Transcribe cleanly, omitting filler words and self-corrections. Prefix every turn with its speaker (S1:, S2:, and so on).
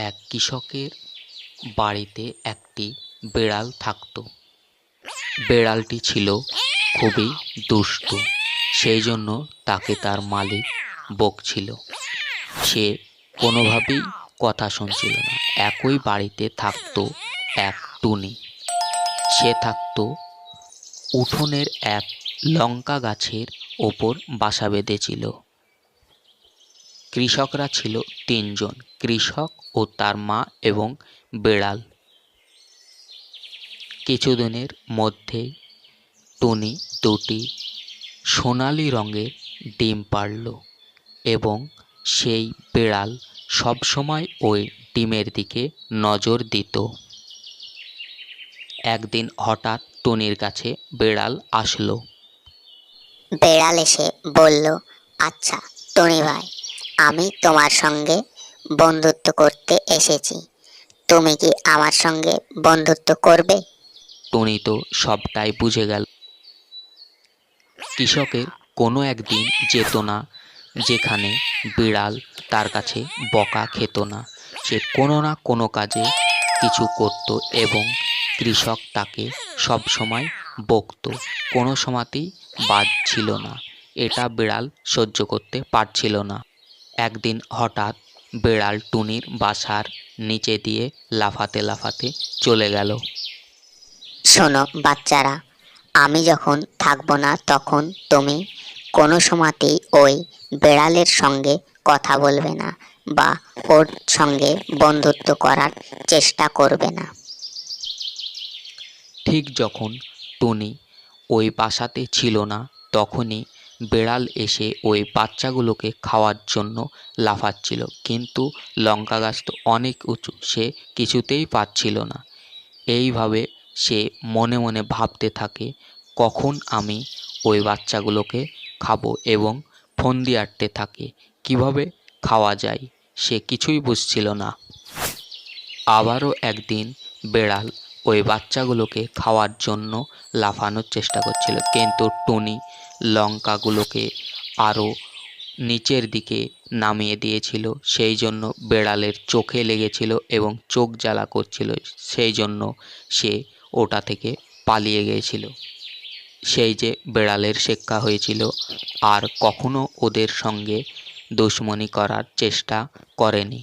S1: এক কৃষকের বাড়িতে একটি বেড়াল থাকত। বেড়ালটি ছিল খুবই দুষ্টু, সেই জন্য তাকে তার মালিক বকছিল। সে কোনোভাবেই কথা শুনছিল না। একই বাড়িতে থাকত এক টুনি। সে থাকত উঠোনের এক লঙ্কা গাছের ওপর বাসা বেঁধেছিল। কৃষকরা ছিল তিনজন, কৃষক ও তার মা এবং বেড়াল। কিছুদিনের মধ্যেই টুনি দুটি সোনালি রঙের ডিম পাড়ল এবং সেই বেড়াল সবসময় ওই ডিমের দিকে নজর দিত। একদিন হঠাৎ টুনির কাছে বেড়াল আসলো।
S2: বেড়াল এসে বলল, আচ্ছা টুনি ভাই, আমি তোমার সঙ্গে বন্ধুত্ব করতে এসেছি। তুমি কি আমার সঙ্গে বন্ধুত্ব করবে?
S1: টুনি তো সবটাই বুঝে গেল। কৃষকের কোনো একদিন যেত না যেখানে বিড়াল তার কাছে বকা খেত না। সে কোনো না কোনো কাজে কিছু করত এবং কৃষক তাকে সব সময় বকত। কোনো সময়তেই বাদ ছিল না। এটা বিড়াল সহ্য করতে পারছিল না। একদিন হঠাৎ বিড়াল টুনির বাসার নিচে দিয়ে লাফাতে লাফাতে চলে গেল।
S2: শোনো বাচ্চারা, আমি যখন থাকবো না তখন তুমি কোনো সময়তেই ওই বেড়ালের সঙ্গে কথা বলবে না বা ওর সঙ্গে বন্ধুত্ব করার চেষ্টা করবে না।
S1: ঠিক যখন টুনি ওই বাসাতে ছিল না, তখনই বেড়াল এসে ওই বাচ্চাগুলোকে খাওয়ার জন্য লাফাচ্ছিল। কিন্তু লঙ্কা গাছ তো অনেক উঁচু, সে কিছুতেই পারছিল না। এইভাবে সে মনে মনে ভাবতে থাকে, কখন আমি ওই বাচ্চাগুলোকে খাবো, এবং ফন্দি আঁটতে থাকে কিভাবে খাওয়া যায়। সে কিছুই বুঝছিল না। আবারও একদিন বেড়াল ওই বাচ্চাগুলোকে খাওয়ার জন্য লাফানোর চেষ্টা করছিল, কিন্তু টুনি লঙ্কাগুলোকে আরও নিচের দিকে নামিয়ে দিয়েছিল। সেই জন্য বেড়ালের চোখে লেগেছিল এবং চোখ জ্বালা করছিল। সেই জন্য সে ওটা থেকে পালিয়ে গিয়েছিল। সেই যে বেড়ালের শিক্ষা হয়েছিল, আর কখনো ওদের সঙ্গে দুশমনি করার চেষ্টা করেনি।